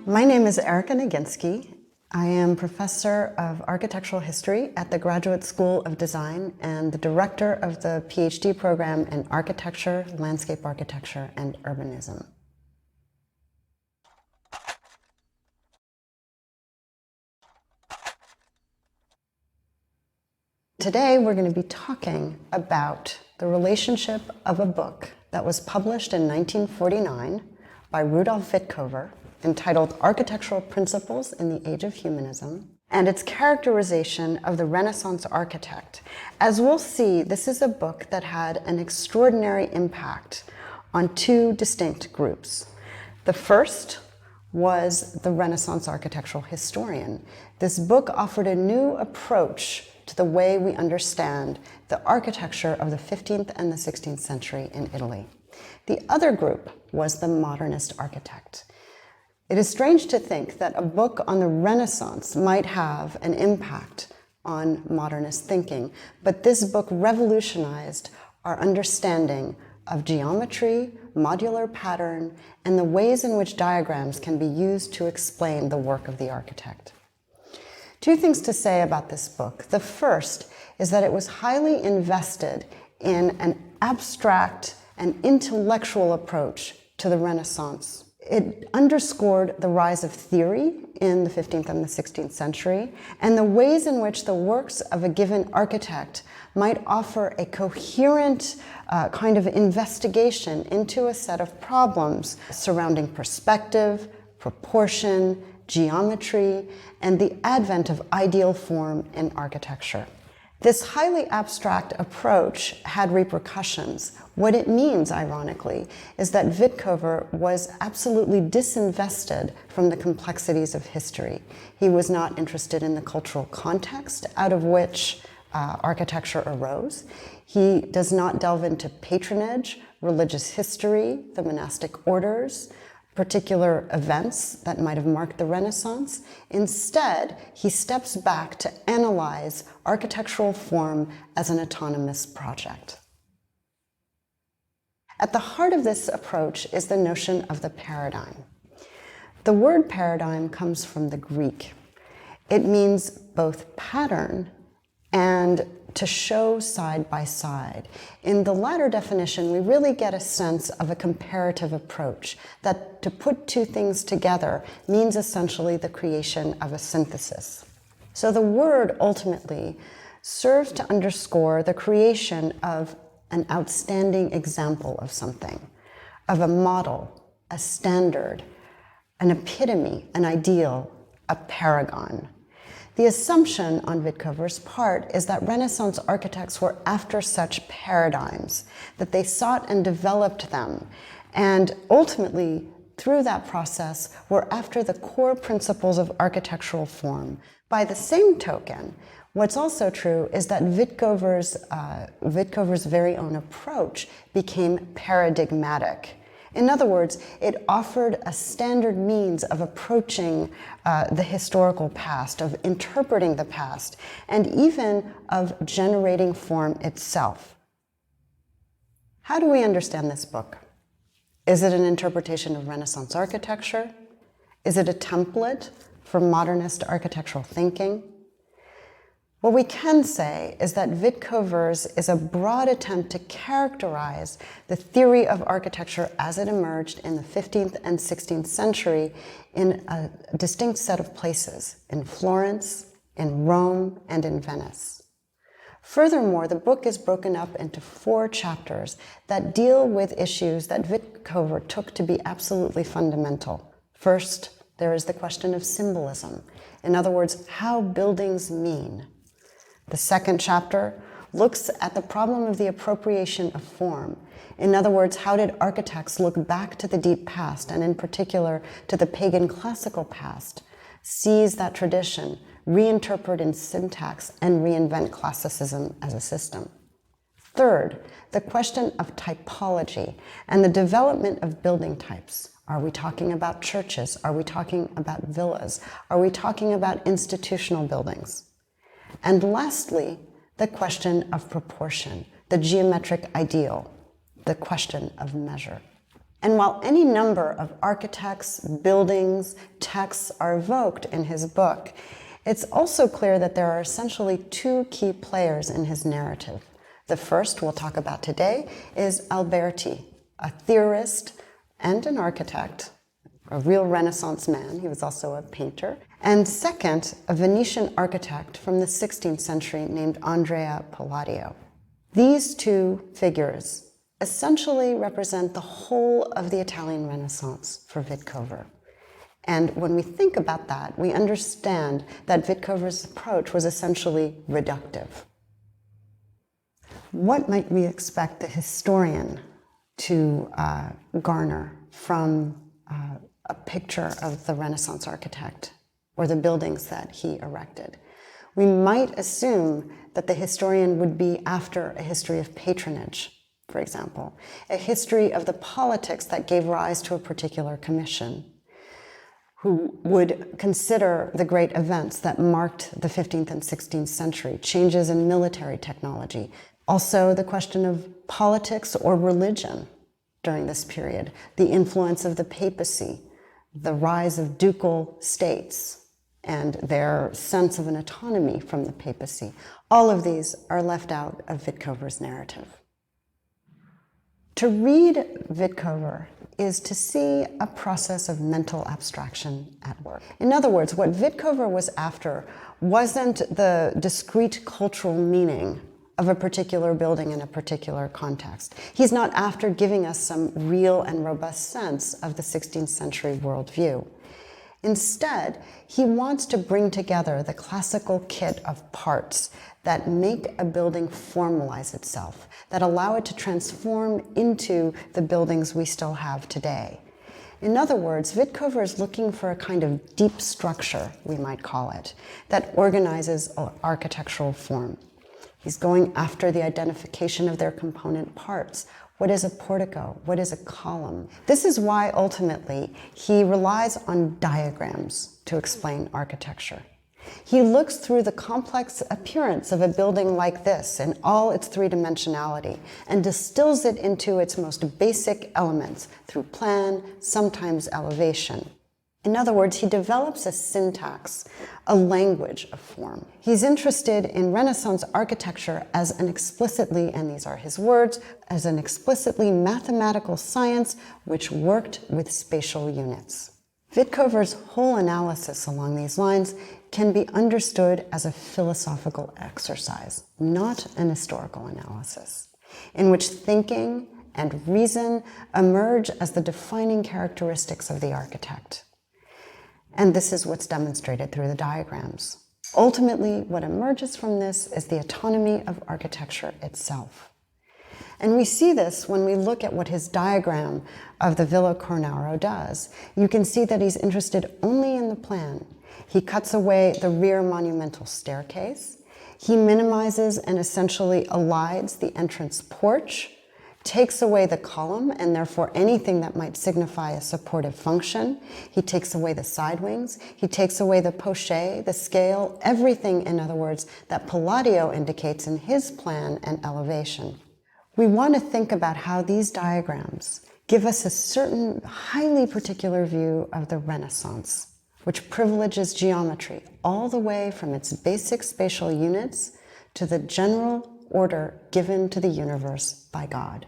My name is Erica Naginski. I am professor of architectural history at the Graduate School of Design and the director of the PhD program in architecture, landscape architecture, and urbanism. Today, we're going to be talking about the relationship of a book that was published in 1949 by Rudolf Vitkover, entitled Architectural Principles in the Age of Humanism, and its characterization of the Renaissance architect. As we'll see, this is a book that had an extraordinary impact on two distinct groups. The first was the Renaissance architectural historian. This book offered a new approach to the way we understand the architecture of the 15th and the 16th century in Italy. The other group was the modernist architect. It is strange to think that a book on the Renaissance might have an impact on modernist thinking, but this book revolutionized our understanding of geometry, modular pattern, and the ways in which diagrams can be used to explain the work of the architect. Two things to say about this book. The first is that it was highly invested in an abstract and intellectual approach to the Renaissance. It underscored the rise of theory in the 15th and the 16th century, and the ways in which the works of a given architect might offer a coherent kind of investigation into a set of problems surrounding perspective, proportion, geometry, and the advent of ideal form in architecture. This highly abstract approach had repercussions. What it means, ironically, is that Vitkover was absolutely disinvested from the complexities of history. He was not interested in the cultural context out of which architecture arose. He does not delve into patronage, religious history, the monastic orders, particular events that might have marked the Renaissance. Instead, he steps back to analyze architectural form as an autonomous project. At the heart of this approach is the notion of the paradigm. The word paradigm comes from the Greek. It means both pattern and to show side by side. In the latter definition, we really get a sense of a comparative approach, that to put two things together means essentially the creation of a synthesis. So the word ultimately serves to underscore the creation of an outstanding example of something, of a model, a standard, an epitome, an ideal, a paragon. The assumption on Vitkover's part is that Renaissance architects were after such paradigms, that they sought and developed them, and ultimately, through that process, were after the core principles of architectural form. By the same token, what's also true is that Vitkover's very own approach became paradigmatic. In other words, it offered a standard means of approaching the historical past, of interpreting the past, and even of generating form itself. How do we understand this book? Is it an interpretation of Renaissance architecture? Is it a template for modernist architectural thinking? What we can say is that Vitkover's is a broad attempt to characterize the theory of architecture as it emerged in the 15th and 16th century in a distinct set of places, in Florence, in Rome, and in Venice. Furthermore, the book is broken up into 4 chapters that deal with issues that Vitkover took to be absolutely fundamental. First, there is the question of symbolism. In other words, how buildings mean. The second chapter looks at the problem of the appropriation of form. In other words, how did architects look back to the deep past, and in particular to the pagan classical past, seize that tradition, reinterpret in syntax, and reinvent classicism as a system? Third, the question of typology and the development of building types. Are we talking about churches? Are we talking about villas? Are we talking about institutional buildings? And lastly, the question of proportion, the geometric ideal, the question of measure. And while any number of architects, buildings, texts are evoked in his book, it's also clear that there are essentially two key players in his narrative. The first we'll talk about today is Alberti, a theorist and an architect, a real Renaissance man. He was also a painter. And second, a Venetian architect from the 16th century named Andrea Palladio. These two figures essentially represent the whole of the Italian Renaissance for Wittkower. And when we think about that, we understand that Wittkower's approach was essentially reductive. What might we expect the historian to garner from a picture of the Renaissance architect or the buildings that he erected? We might assume that the historian would be after a history of patronage, for example, a history of the politics that gave rise to a particular commission, who would consider the great events that marked the 15th and 16th century, changes in military technology, also the question of politics or religion during this period, the influence of the papacy, the rise of ducal states, and their sense of an autonomy from the papacy. All of these are left out of Wittkower's narrative. To read Wittkower is to see a process of mental abstraction at work. In other words, what Wittkower was after wasn't the discrete cultural meaning of a particular building in a particular context. He's not after giving us some real and robust sense of the 16th century worldview. Instead, he wants to bring together the classical kit of parts that make a building formalize itself, that allow it to transform into the buildings we still have today. In other words, Wittkower is looking for a kind of deep structure, we might call it, that organizes architectural form. He's going after the identification of their component parts. What is a portico? What is a column? This is why, ultimately, he relies on diagrams to explain architecture. He looks through the complex appearance of a building like this in all its three-dimensionality and distills it into its most basic elements through plan, sometimes elevation. In other words, he develops a syntax, a language of form. He's interested in Renaissance architecture as an explicitly, and these are his words, as an explicitly mathematical science which worked with spatial units. Wittkower's whole analysis along these lines can be understood as a philosophical exercise, not an historical analysis, in which thinking and reason emerge as the defining characteristics of the architect. And this is what's demonstrated through the diagrams. Ultimately, what emerges from this is the autonomy of architecture itself. And we see this when we look at what his diagram of the Villa Cornaro does. You can see that he's interested only in the plan. He cuts away the rear monumental staircase. He minimizes and essentially elides the entrance porch, takes away the column and therefore anything that might signify a supportive function. He takes away the side wings. He takes away the poche, the scale, everything, in other words, that Palladio indicates in his plan and elevation. We want to think about how these diagrams give us a certain highly particular view of the Renaissance, which privileges geometry all the way from its basic spatial units to the general order given to the universe by God.